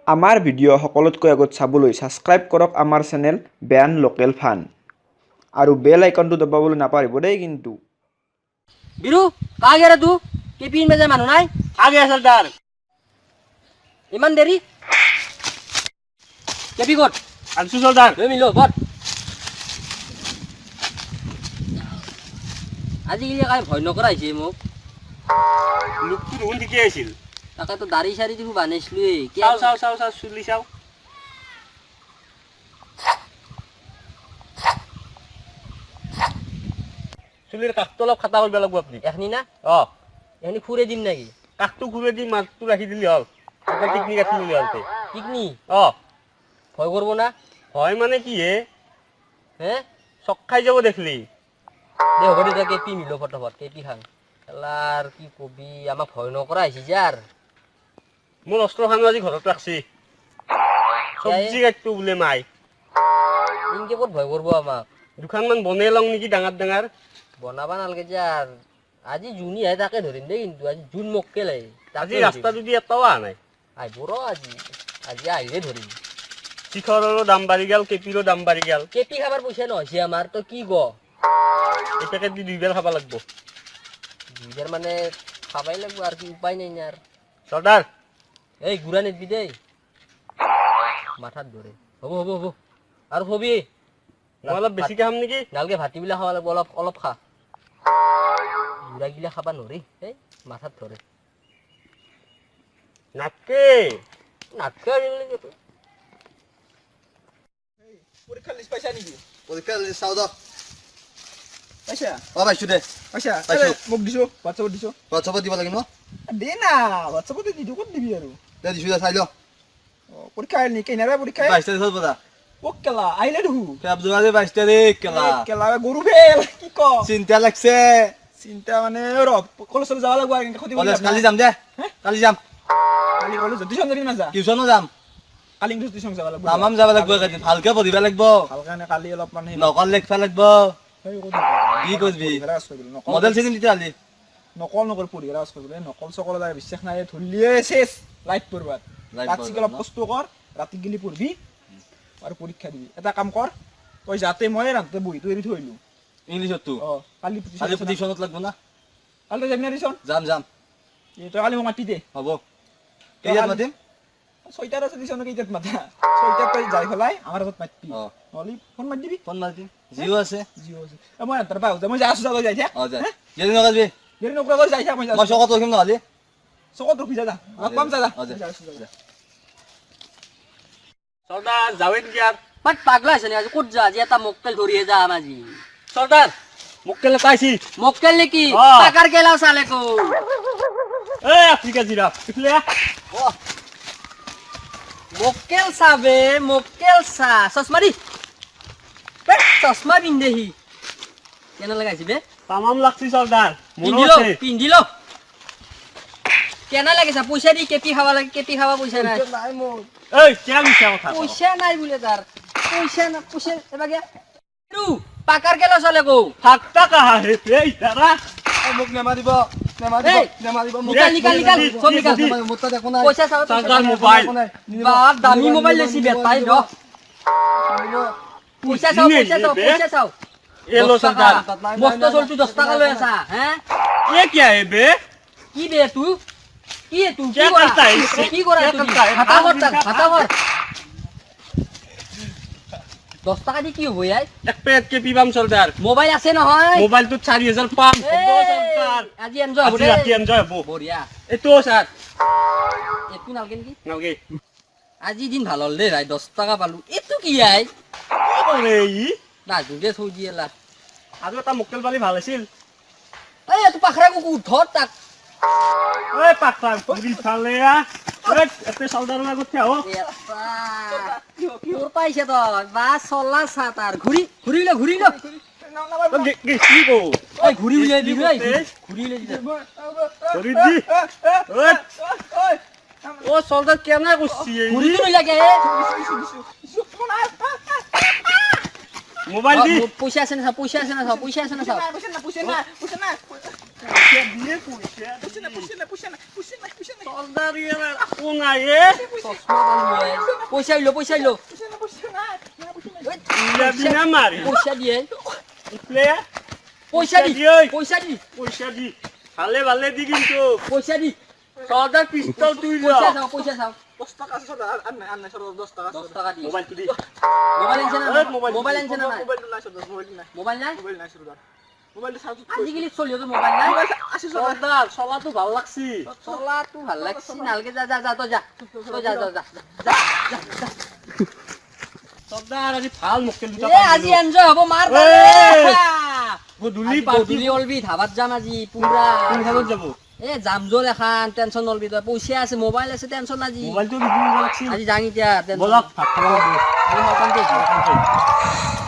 আমাৰ ভিডিঅ' সকলোতকৈ আগত চাবলৈ ছাবস্ক্ৰাইব কৰক আমাৰ চেনেল বেয়ান লোকেল ফান আৰু বেল আইকনটো দবাবলৈ নাপাহৰিব দেই কিন্তু। বিরু কাহ গে রে তু কেপিন মেজে মানুহ নাই আগে সর্দার ইমান দেরি কেপি কত আনছু সর্দার লৈ মিলো বট আজিকালি কাই ভয় নকৰা হৈছে মোক লুকটো দেখোন ঠিকে আছিল তাকে তো দাড়ি সারি দিবু বানাইছিলো চাও চাও চাও চাও চুলি চাও চুলিৰ কাষটো অলপ খাটা কৰিব লাগিব আপুনি এখনি না অ এখনি ফুৰে দিম নাকি কাষটো ঘূৰাই দি মাছটো ৰাখি দিলি হ'ল এটা টিকনি ৰাখি দিলি হ'ল পিকনি অ ভয় করব না হয় মানে কি হে চক খাই যাব দেখলি দে হ'ব দে কেপি মিলো ফটাফট কেপি খাং এলাৰ কি কবি আমাক ভয় নকৰা হৈছে যাৰ মোৰ অস্ত্ৰখানো আজি ঘৰত ৰাখছি চব্জি কাটটো বোলে মাই ইনকে ক'ত ভয় করব আমাক দুখানমান বনাই লওঁ নেকি ডাঙৰ ডাঙৰ বনাবা নালগে যাৰ আজি জুনি আহে তাকে ধৰিম দেই কিন্তু আজি জুন মক্কেল আহে আজি ৰাস্তা যদি এটাও অহা নাই আহিব ৰ আজি আজি আহিলে ধৰিম শিখৰৰো দাম বাঢ়ি গেল কেপিৰো দাম বাঢ়ি গেল কেপি খাবার পয়সা নহৈছে আমাৰ তো কি গ এই পেকেট দি 2 বেল খাব লাগিব দুইটার মানে খাবাই লাগবো আর কি উপায় নেই আর সর্দার এই গুড়া নিবি দেই মাথাত ধরে হব হব হব আর হবি মই অলপ বেছিকে খাম নেকি নালগে ভাতিবিলা খাওয়া লাগবো অলপ অলপ খা গুড়া গিলা খাবা নৰি এই মাথাত ধরে নাটকে নাটকা পৰীক্ষা লিষ্ট পাইছা নেকি? পৰীক্ষা চাও দক পাইছা? পাইছো দে পাইছা? পাইছো। মোক দিছো হোৱাটছএপত দিছো হোৱাটছআপত দিব লাগিব দে না হোৱাটছএপতে দি দিওঁ ক'ত দিবি আৰু দে দিছো দে চাই ল পৰীক্ষা আহিল নেকি কেনেবা পৰীক্ষা 22 তাৰিখৰ পৰা ওক কেলা আহিলে দেখো কেব যোৱালে 22 তাৰিখ কেলা কেলা গৰু ফেল কি ক চিন্তা লাগছে চিন্তা মানে ৰ কলেজলৈ যাব লাগিব আৰু সুধিব কলেজ কালি যাম দে কালি যাম কালি কলেজ টিউচন যাবি নাযা টিউচনো যাম কালি টিউচন যাব লাগিব তামাম যাব লাগিব এদিন ভালকে পঢ়িব লাগিব ভালকে কালি অলপমান নকল লিখবা লাগিব কি কৰিবি মডেল চিনি তেতিয়াহ'লে নকল নকল পঢ়ি ৰাজ কৰিবলৈ নকল চকল যায় বিশ্বাস নাই ধৰিলিয়ে শেষ লাইট পঢ়বাত ৰাতি অলপ কষ্ট কৰ ৰাতি গেলি পঢ়বি আৰু পৰীক্ষা দিবি এটা কাম কৰ তই যাতে মই ৰাতে বহি তৈ এৰি থৈলো ইংলিছতো অ কালি টিউচনত লাগিব না কালি তই যাবি না টিউচন যাম যাম তই কালি মোক মাতি দে হ'ব কেইটাত মাতিম 6টাত আছে টিউচন কেইটাত মাতা 6টাত তই যাই পেলাই আমাৰ ঘৰত মাতিবি অ নহ'লে ফোন মাতি দিবি ফোন মাৰিম জিঅ' আছে জিঅ' আছে মই তাৰ পৰা মই যাই আছো যাই থাক অ যা দেৰি নকৰিবি দেৰি নকৰা যাই থাক মই মই চকত ৰখিম নহ'লে চকত ৰখি যা লগ পাম যা সর্দার যাওয়েন কি আর বাট পাগলা আছে নি আজি ক'ত যা আজি এটা মক্কেল ধৰিয়ে যাম আজি সর্দার মুক্কেলে পাইছি মক্কেল নেকি অ। টাকাৰ গেলাও চালে কো এই আফ্রিকা জিরাফ ইফলে মক্কেল চাবে মক্কেল চা চশমা দি চশমা পিন্ধেহি কেনে লাগাইছি বে তামাম লাগছি সর্দার মোৰো পিন্ধিলো আছে পিন্ধিলো কেনে লাগিছে পইচা দি কেপি খাবা লাগে কেপি খাবা পইচা নাই নাই মোৰ এই কেন মিছা কথা কও? পইচা নাই বোলে তাৰ পইচা না পইচা এবা গে ৰু পাকাৰ গেলাও চালে কো থাকতা কাহা হে এই তারা মোক নেমাৰিব এই, নেমাৰিব নিকাল নিকাল নিকাল সব নিকাল মোৰ তাত একো নাই পইচা চাও সর্দার মোবাইল বা দামি মোবাইল লৈছি বেটাই ৰ পইচা চাও পইচা চাও এলো সর্দার মস্ত চলটো 10 টাকা লৈ আছা হে ये क्या है बे কি বে তুই কি তুই क्या करता है इससे? কি করা क्या তুই करता है? হাতা কর 10 টাকা দি কি হব ইয়াই एक पेट के पीबाम सर्दार মোবাইল আছে নহয় मोबाइल तो 4500 पाम सर्दार আজি এনজয় হ'ব আজি দে ৰাতি এনজয় হ'ব বঢ়িয়া এটো স্যার একটু নালগে নেকি নালগে আজি দিন ভাল হল দে ভাই 10 টাকা পালো এটো কি আই কি কৰে ই না দুদে থৈ দিয়েলা আৰু এটা মুক্কেল পালি ভাল আছিল এই এটো পাখৰা কুকু ধৰ তাক এই পাতা পুৰি ফালে আ এই এতে সর্দার আগত থা ও তোর পাইছে তো বা চলা চা তার ঘুরিল কি কো এই ঘুরি উলিয়াই দিবি এই ঘুরি উলিয়াই দিবি কৰি দি ও সর্দার কেন করছি ঘুরি লাগে মোবাইল দি পয়সা আছে না পয়সা আছে না পইচা দিয়ে পইচা পইচা নাই পইচা নাই পইচা নাই পইচা নাই পইচা নাই সর্দার ইয়ার আকো নাই এ চশমা বান্ধি লয়। পইচা ইলো পইচা নাই ইলা বিনা মারি পইচা দিয়ে উঠলে পয়সা দি দিয়ে ওই। পয়সা দি পয়সা দি ভালে ভালে দি কিন্তু পয়সা দি সর্দার পিস্তল তুই ল পয়সা চাও পয়সা চাও 10 টাকা আছে সদা আর নাই সদা 10 টাকা 10 টাকা দি মোবাইল তুই দি মোবাইল আনছে না এই মোবাইল মোবাইল আনছে না মোবাইল নাই সদা মোবাইল নাই মোবাইল নাই মোবাইল নাই সদা মোবাইল সাউথ আজিকালি চলিও তো মোবাইল নাই আছে সদা সর্দার চলাটো ভাল লাগছি চলা তো ভাল লাগছি নালকে যা যা যা তো যা তো যা যা যা যা সর্দার আজি ভাল মক্কেল দুটা এ আজি এনজয় হ'ব মাৰ এই! গধূলি পাৰ্টি গধূলি অলবি ধাবাত যাম আজি পুৰা কোনখানত যাব এ যাম জল এখন টেনচন নলবি তই পইচা আছে মোবাইল আছে টেনচন আজি মোবাইলটো দিব লাগছিল আজি যাং এতিয়া টেনচন বলক ভাত খাব লাগিব আজি মই অকণ দেৰি